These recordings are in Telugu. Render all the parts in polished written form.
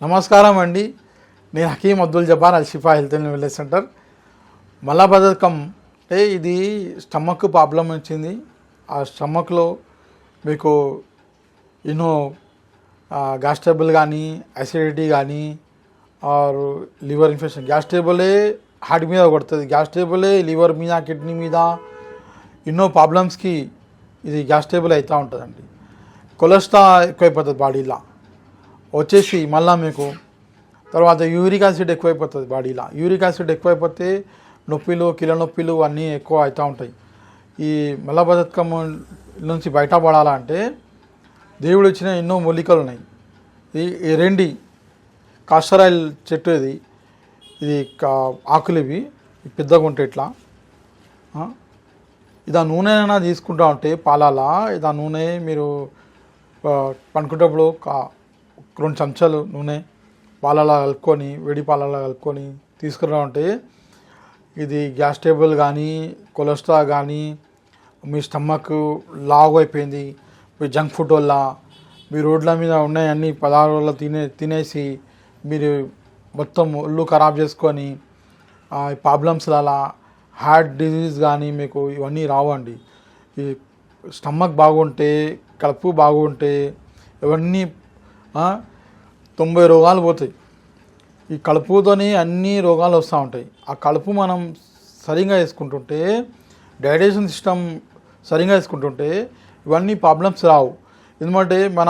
నమస్కారం అండి. నేను Hakeem Abdul Jabbar Alshifa health and wellness centre. మలబద్ధకం అంటే ఇది స్టమక్ ప్రాబ్లం వచ్చింది. ఆ స్టమక్లో మీకు ఎన్నో గ్యాస్ ట్రబుల్ కానీ, అసిడిటీ కానీ, ఆర్ లివర్ ఇన్ఫెక్షన్. గ్యాస్ ట్రబులే హార్ట్ మీద కొడుతుంది, గ్యాస్ ట్రబులే లివర్ మీద, కిడ్నీ మీద ఎన్నో ప్రాబ్లమ్స్కి ఇది గ్యాస్ ట్రబుల్ అవుతూ ఉంటుందండి. కొలెస్ట్రాల్ ఎక్కువైపోతుంది బాడీలో వచ్చేసి, మళ్ళీ మీకు తర్వాత యూరిక్ యాసిడ్ ఎక్కువైపోతుంది బాడీలో. యూరిక్ యాసిడ్ ఎక్కువైపోతే నొప్పిలు, కీళ్ళ నొప్పిలు అన్నీ ఎక్కువ అవుతూ ఉంటాయి. ఈ మలబద్ధకం నుంచి బయటపడాలంటే దేవుడు ఇచ్చిన ఎన్నో మూలికలు ఉన్నాయి. ఈ రెండి కాస్టరాయిల్ చెట్టు ఇది ఆకులు ఇవి పెద్దగా ఉంటాయి ఇట్లా. ఇది ఆ నూనె తీసుకుంటా ఉంటే పాలాలా, ఇది ఆ నూనె మీరు పనుకునేటప్పుడు 2 చెంచాలు నూనె పాలలా కలుపుకొని, వేడి పాలలా కలుపుకొని తీసుకురా ఉంటే ఇది గ్యాస్ ట్రబుల్ కానీ, కొలెస్ట్రాల్ కానీ, మీ స్టమక్ లావు అయిపోయింది, మీ జంక్ ఫుడ్ వల్ల, మీ రోడ్ల మీద ఉన్నాయి అన్ని పదార్థాలు తినేసి మీరు మొత్తం ఒళ్ళు ఖరాబ్ చేసుకొని ప్రాబ్లమ్స్ అలా హార్ట్ డిజీజ్ కానీ మీకు ఇవన్నీ రావండి. ఈ స్టమక్ బాగుంటే, కడుపు బాగుంటే ఇవన్నీ 90 రోగాలు పోతాయి. ఈ కడుపుతోని అన్ని రోగాలు వస్తూ ఉంటాయి. ఆ కడుపు మనం సరిగా వేసుకుంటుంటే, డైజెషన్ సిస్టమ్ సరిగా వేసుకుంటుంటే ఇవన్నీ ప్రాబ్లమ్స్ రావు. ఎందుకంటే మన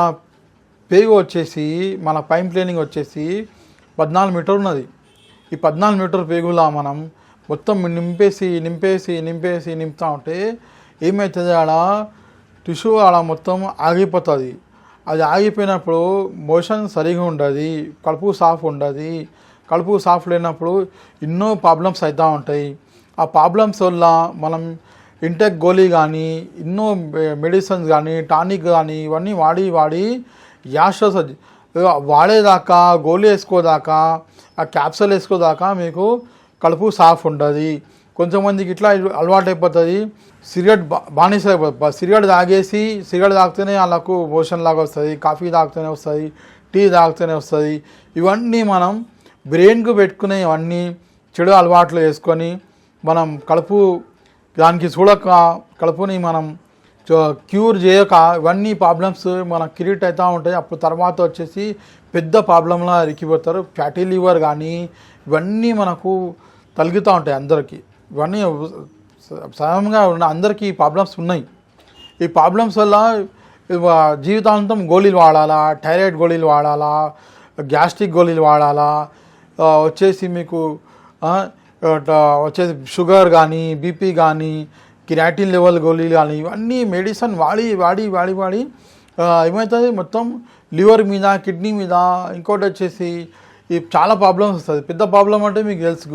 పేగు వచ్చేసి, మన పైప్ లైనింగ్ వచ్చేసి 14 మీటర్ ఉన్నది. ఈ 14 మీటర్ పేగులా మనం మొత్తం నింపుతూ ఉంటే ఏమవుతుంది, ఆడ టిష్యూ ఆడ మొత్తం ఆగిపోతుంది. అది ఆగిపోయినప్పుడు మోషన్ సరిగా ఉండదు, కడుపు సాఫ్ ఉండదు. కడుపు సాఫ్ లేనప్పుడు ఎన్నో ప్రాబ్లమ్స్ అవుతూ ఉంటాయి. ఆ ప్రాబ్లమ్స్ వల్ల మనం ఇంటెక్ గోళీ కానీ, ఎన్నో మెడిసిన్స్ కానీ, టానిక్ కానీ ఇవన్నీ వాడి గ్యాస్ వాడేదాకా, గోళీ వేసుకోదాకా, ఆ క్యాప్సూల్ వేసుకోదాకా మీకు కడుపు సాఫ్ ఉండదు. కొంతమందికి ఇట్లా అలవాటు అయిపోతుంది, సిగరెట్ బానిస అయిపోతుంది. సిగరెట్ తాగితేనే వాళ్ళకు మోషన్ లాగా వస్తుంది, కాఫీ తాగితేనే వస్తుంది, టీ తాగితేనే వస్తుంది. ఇవన్నీ మనం బ్రెయిన్కు పెట్టుకునే ఇవన్నీ చెడు అలవాట్లు వేసుకొని మనం కడుపు దానికి చూడక, కడుపుని మనం క్యూర్ చేయక ఇవన్నీ ప్రాబ్లమ్స్ మనకు క్రియేట్ అవుతూ ఉంటాయి. అప్పుడు తర్వాత వచ్చేసి పెద్ద ప్రాబ్లంలా ఇరికిపోతారు. ఫ్యాటీ లివర్ కానీ ఇవన్నీ మనకు తలుగుతూ ఉంటాయి అందరికీ. ఇవన్నీ సహజంగా ఉన్న అందరికీ ప్రాబ్లమ్స్ ఉన్నాయి. ఈ ప్రాబ్లమ్స్ వల్ల జీవితాంతం గోళీలు వాడాలా, థైరాయిడ్ గోళీలు వాడాలా, గ్యాస్ట్రిక్ గోళీలు వాడాలా, వచ్చేసి మీకు వచ్చేసి షుగర్ కానీ, బీపీ కానీ, కిరాటిన్ లెవెల్ గోళీలు కానీ ఇవన్నీ మెడిసిన్ వాడి ఏమవుతుంది, మొత్తం లివర్ మీద, కిడ్నీ మీద, ఇంకోటి వచ్చేసి ఈ చాలా ప్రాబ్లమ్స్ వస్తుంది. పెద్ద ప్రాబ్లం అంటే మీకు తెలుసు,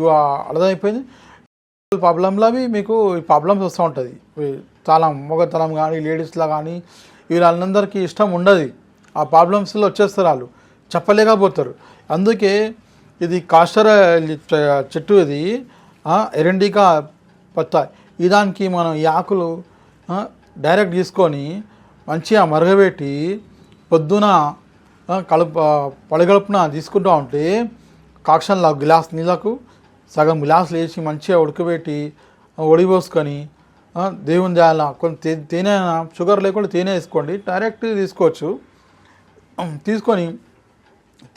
అర్థమైపోయింది. ప్రాబ్లంలో మీకు ఈ ప్రాబ్లమ్స్ వస్తూ ఉంటుంది. చాలా మొగతనం కానీ, లేడీస్లో కానీ వీళ్ళందరికీ ఇష్టం ఉండదు. ఆ ప్రాబ్లమ్స్లో వచ్చేస్తారు, వాళ్ళు చెప్పలేకపోతారు. అందుకే ఇది కాస్టర్ చెట్టు, ఇది ఎరండికా పత్తా. దానికి మనం ఈ ఆకులు డైరెక్ట్ తీసుకొని మంచిగా మరగబెట్టి పొద్దున పడగలుపున తీసుకుంటూ ఉంటే కాక్షన్లో గ్లాస్ నీళ్ళకు సగం గ్లాసులు వేసి మంచిగా ఉడకబెట్టి ఒడిపోసుకొని దేవుని దేయాల. కొంచెం తేనె, షుగర్ లేకుండా తేనె వేసుకోండి, డైరెక్ట్ తీసుకోవచ్చు.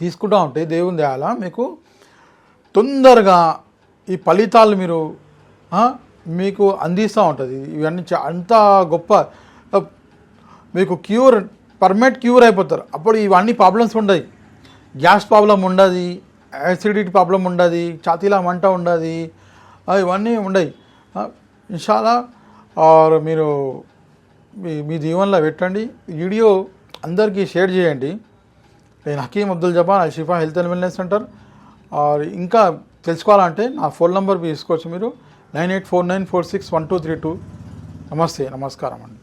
తీసుకుంటూ ఉంటే దేవుని దేయాల మీకు తొందరగా ఈ ఫలితాలు మీకు అందిస్తూ ఉంటుంది. ఇవన్నీ అంత గొప్ప మీకు పర్మనెంట్ క్యూర్ అయిపోతారు. అప్పుడు ఇవన్నీ ప్రాబ్లమ్స్ ఉండదు. గ్యాస్ ప్రాబ్లం ఉండదు, యాసిడిటీ ప్రాబ్లం ఉండదు, ఛాతీలో మంట ఉండదు, ఇవన్నీ ఉండవు. ఇన్షాల్లా మీరు మీ జీవనంలో పెట్టండి. వీడియో అందరికీ షేర్ చేయండి. నేను Hakeem Abdul Jabbar Alshifa health and wellness centre. ఇంకా తెలుసుకోవాలంటే నా ఫోన్ నెంబర్ తీసుకోవచ్చు మీరు, 9849461232. నమస్తే, నమస్కారం అండి.